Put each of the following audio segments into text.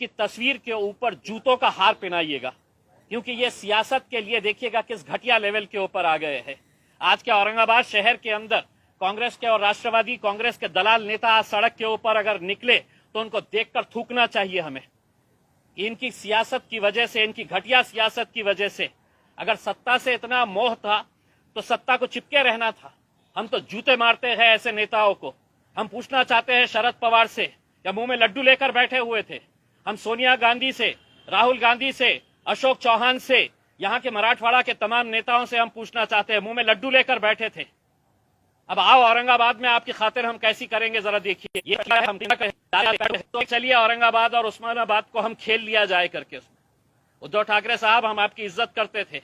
इनकी तस्वीर के ऊपर जूतों का हार पहनाइएगा, क्योंकि ये सियासत के लिए देखिएगा किस घटिया लेवल के ऊपर आ गए हैं। आज के औरंगाबाद शहर के अंदर कांग्रेस के और राष्ट्रवादी कांग्रेस के दलाल नेता आज सड़क के ऊपर अगर निकले तो उनको देखकर थूकना चाहिए हमें। इनकी सियासत की वजह से, इनकी घटिया सियासत की वजह से अगर सत्ता से इतना मोह था तो सत्ता को चिपके रहना था। हम तो जूते मारते हैं ऐसे नेताओं को। हम पूछना चाहते हैं शरद पवार से, या मुंह में लड्डू लेकर बैठे हुए थे? हम सोनिया गांधी से, राहुल गांधी से, अशोक चौहान से, यहाँ के मराठवाड़ा के तमाम नेताओं से हम पूछना चाहते हैं, मुंह में लड्डू लेकर बैठे थे। अब आओ औरंगाबाद में आपकी खातिर हम कैसी करेंगे जरा देखिए। ये हम तो चलिए औरंगाबाद और उस्मानाबाद को हम खेल लिया जाए करके। उसमें उद्धव ठाकरे साहब, हम आपकी इज्जत करते थे,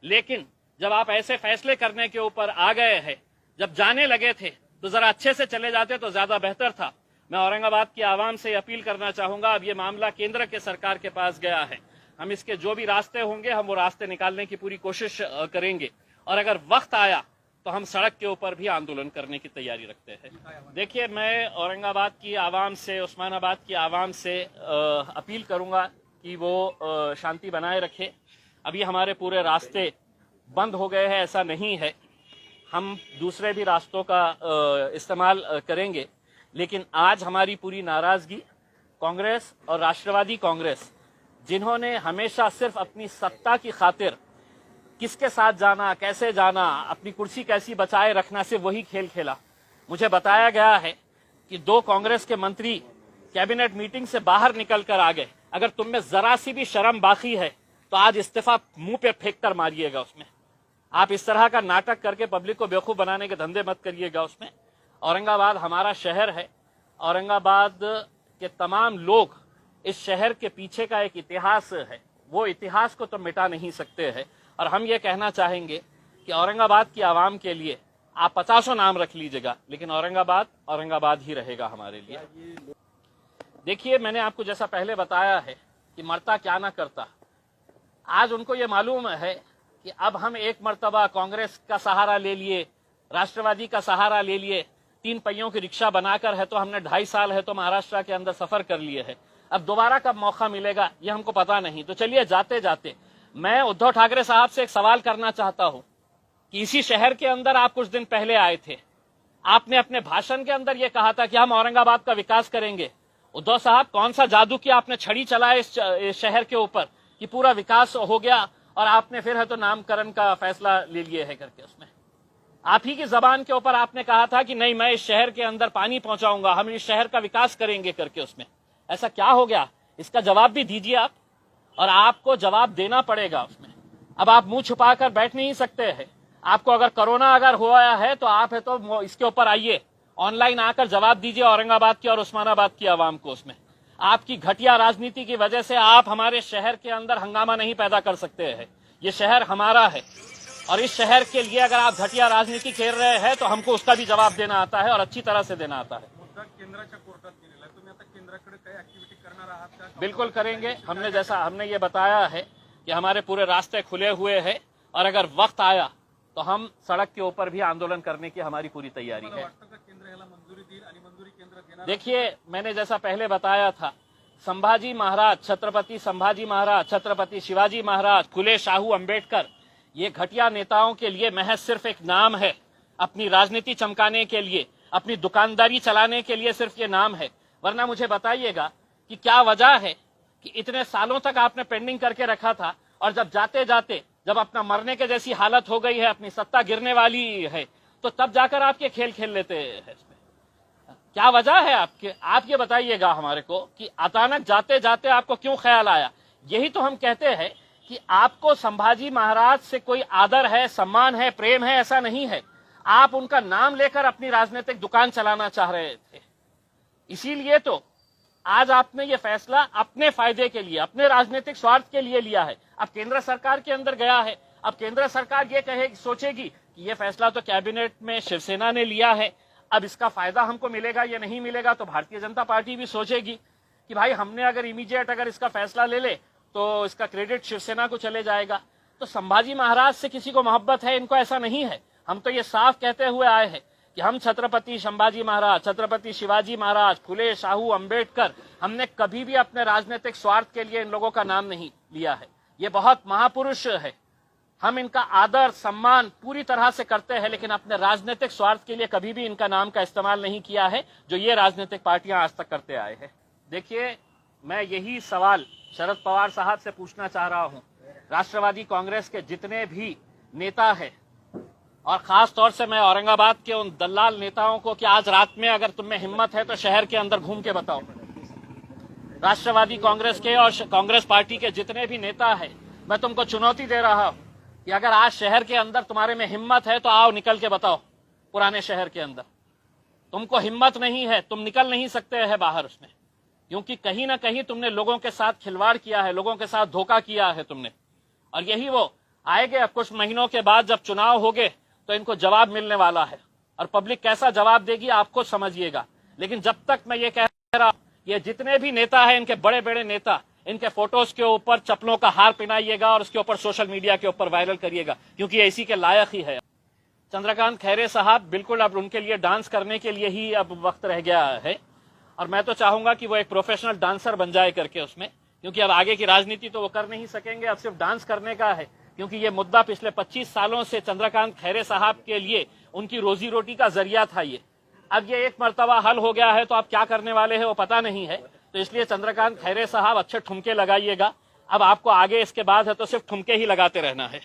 लेकिन जब आप ऐसे फैसले करने के ऊपर आ गए हैं, जब जाने लगे थे तो जरा अच्छे से चले जाते तो ज्यादा बेहतर था। मैं औरंगाबाद की आवाम से अपील करना चाहूंगा, अब ये मामला केंद्र के सरकार के पास गया है, हम इसके जो भी रास्ते होंगे हम वो रास्ते निकालने की पूरी कोशिश करेंगे, और अगर वक्त आया तो हम सड़क के ऊपर भी आंदोलन करने की तैयारी रखते हैं। देखिए, मैं औरंगाबाद की आवाम से, उस्मानाबाद की आवाम से अपील करूंगा कि वो शांति बनाए रखे। अभी हमारे पूरे रास्ते बंद हो गए हैं ऐसा नहीं है, हम दूसरे भी रास्तों का इस्तेमाल करेंगे, लेकिन आज हमारी पूरी नाराजगी कांग्रेस और राष्ट्रवादी कांग्रेस, जिन्होंने हमेशा सिर्फ अपनी सत्ता की खातिर किसके साथ जाना, कैसे जाना, अपनी कुर्सी कैसी बचाए रखना, से वही खेल खेला। मुझे बताया गया है कि 2 कांग्रेस के मंत्री कैबिनेट मीटिंग से बाहर निकल कर आ गए। अगर तुम में जरा सी भी शर्म बाकी है तो आज इस्तीफा मुंह पे फेंक कर मारिएगा उसमें। आप इस तरह का नाटक करके पब्लिक को बेवकूफ बनाने के धंधे मत करिएगा उसमें। औरंगाबाद हमारा शहर है, औरंगाबाद के तमाम लोग, इस शहर के पीछे का एक इतिहास है, वो इतिहास को तो मिटा नहीं सकते हैं। और हम ये कहना चाहेंगे कि औरंगाबाद की आवाम के लिए आप 50 नाम रख लीजिएगा, लेकिन औरंगाबाद औरंगाबाद ही रहेगा हमारे लिए। देखिए, मैंने आपको जैसा पहले बताया है कि मरता क्या ना करता, आज उनको ये मालूम है कि अब हम एक मर्तबा कांग्रेस का सहारा ले लिए, राष्ट्रवादी का सहारा ले लिए, 3 पहियों की रिक्शा बनाकर है तो हमने 2.5 साल है तो महाराष्ट्र के अंदर सफर कर लिए है। अब दोबारा कब मौका मिलेगा ये हमको पता नहीं। तो चलिए, जाते जाते मैं उद्धव ठाकरे साहब से एक सवाल करना चाहता हूं कि इसी शहर के अंदर आप कुछ दिन पहले आए थे, आपने अपने भाषण के अंदर यह कहा था कि हम औरंगाबाद का विकास करेंगे। उद्धव साहब, कौन सा जादू किया आपने, छड़ी चलाए इस शहर के ऊपर कि पूरा विकास हो गया और आपने फिर है तो नामकरण का फैसला ले लिए है करके? उसमें आप ही की जबान के ऊपर आपने कहा था कि नहीं, मैं इस शहर के अंदर पानी पहुंचाऊंगा, हम इस शहर का विकास करेंगे करके। उसमें ऐसा क्या हो गया, इसका जवाब भी दीजिए आप, और आपको जवाब देना पड़ेगा उसमें। अब आप मुंह छुपाकर बैठ नहीं सकते हैं। आपको अगर कोरोना अगर हुआ है तो आप है तो इसके ऊपर आइए, ऑनलाइन आकर जवाब दीजिए औरंगाबाद की और उस्मानाबाद की आवाम को। उसमें आपकी घटिया राजनीति की वजह से आप हमारे शहर के अंदर हंगामा नहीं पैदा कर सकते हैं। ये शहर हमारा है, और इस शहर के लिए अगर आप घटिया राजनीति खेल रहे हैं तो हमको उसका भी जवाब देना आता है और अच्छी तरह से देना आता है। बिल्कुल करेंगे। हमने ये बताया है कि हमारे पूरे रास्ते खुले हुए हैं, और अगर वक्त आया तो हम सड़क के ऊपर भी आंदोलन करने की हमारी पूरी तैयारी है। देखिए, मैंने जैसा पहले बताया था, संभाजी महाराज, छत्रपति संभाजी महाराज, छत्रपति शिवाजी महाराज, फुले शाहू अंबेडकर, ये घटिया नेताओं के लिए महज सिर्फ एक नाम है, अपनी राजनीति चमकाने के लिए, अपनी दुकानदारी चलाने के लिए सिर्फ ये नाम है। वरना मुझे बताइएगा कि क्या वजह है कि इतने सालों तक आपने पेंडिंग करके रखा था, और जब जाते जाते जब अपना मरने के जैसी हालत हो गई है, अपनी सत्ता गिरने वाली है, तो तब जाकर आप ये खेल खेल लेते हैं। क्या वजह है आपके? आप ये बताइएगा हमारे को कि अचानक जाते जाते आपको क्यों ख्याल आया? यही तो हम कहते हैं कि आपको संभाजी महाराज से कोई आदर है, सम्मान है, प्रेम है, ऐसा नहीं है। आप उनका नाम लेकर अपनी राजनीतिक दुकान चलाना चाह रहे थे, इसीलिए तो आज आपने ये फैसला अपने फायदे के लिए, अपने राजनीतिक स्वार्थ के लिए लिया है। अब केंद्र सरकार के अंदर गया है, अब केंद्र सरकार ये सोचेगी कि ये फैसला तो कैबिनेट में शिवसेना ने लिया है, अब इसका फायदा हमको मिलेगा या नहीं मिलेगा। तो भारतीय जनता पार्टी भी सोचेगी कि भाई हमने अगर इमीडिएट अगर इसका फैसला ले ले तो इसका क्रेडिट शिवसेना को चले जाएगा। तो संभाजी महाराज से किसी को मोहब्बत है, इनको ऐसा नहीं है। हम तो ये साफ कहते हुए आए हैं कि हम छत्रपति संभाजी महाराज, छत्रपति शिवाजी महाराज, फुले, शाहू, अंबेडकर, हमने कभी भी अपने राजनीतिक स्वार्थ के लिए इन लोगों का नाम नहीं लिया है। ये बहुत महापुरुष है, हम इनका आदर सम्मान पूरी तरह से करते हैं, लेकिन अपने राजनीतिक स्वार्थ के लिए कभी भी इनका नाम का इस्तेमाल नहीं किया है, जो ये राजनीतिक पार्टियां आज तक करते आए हैं। देखिए, मैं यही सवाल शरद पवार साहब से पूछना चाह रहा हूं। राष्ट्रवादी कांग्रेस के जितने भी नेता हैं, और खास तौर से मैं औरंगाबाद के उन दलाल नेताओं को कि आज रात में अगर तुम में हिम्मत है तो शहर के अंदर घूम के बताओ। राष्ट्रवादी कांग्रेस के और कांग्रेस पार्टी के जितने भी नेता हैं, मैं तुमको चुनौती दे रहा हूं कि अगर आज शहर के अंदर तुम्हारे में हिम्मत है तो आओ, निकल के बताओ। पुराने शहर के अंदर तुमको हिम्मत नहीं है, तुम निकल नहीं सकते हैं बाहर उसमें, क्योंकि कहीं ना कहीं तुमने लोगों के साथ खिलवाड़ किया है, लोगों के साथ धोखा किया है तुमने। और यही वो आएंगे अब कुछ महीनों के बाद, जब चुनाव होंगे तो इनको जवाब मिलने वाला है, और पब्लिक कैसा जवाब देगी आपको समझिएगा। लेकिन जब तक मैं ये कह रहा हूं, ये जितने भी नेता हैं, इनके बड़े बड़े नेता, इनके फोटोज के ऊपर चप्पलों का हार पहनाइएगा और उसके ऊपर सोशल मीडिया के ऊपर वायरल करिएगा, क्योंकि ये इसी के लायक ही है। चंद्रकांत खैरे साहब, बिल्कुल अब उनके लिए डांस करने के लिए ही अब वक्त रह गया है, और मैं तो चाहूंगा कि वो एक प्रोफेशनल डांसर बन जाए करके उसमें, क्योंकि अब आगे की राजनीति तो वो कर नहीं सकेंगे, अब सिर्फ डांस करने का है। क्योंकि ये मुद्दा पिछले 25 सालों से चंद्रकांत खैरे साहब के लिए उनकी रोजी रोटी का जरिया था ये। अब ये एक मर्तबा हल हो गया है तो आप क्या करने वाले हैं वो पता नहीं है। तो इसलिए चंद्रकांत खैरे साहब अच्छे ठुमके लगाइएगा। अब आपको आगे इसके बाद है तो सिर्फ ठुमके ही लगाते रहना है।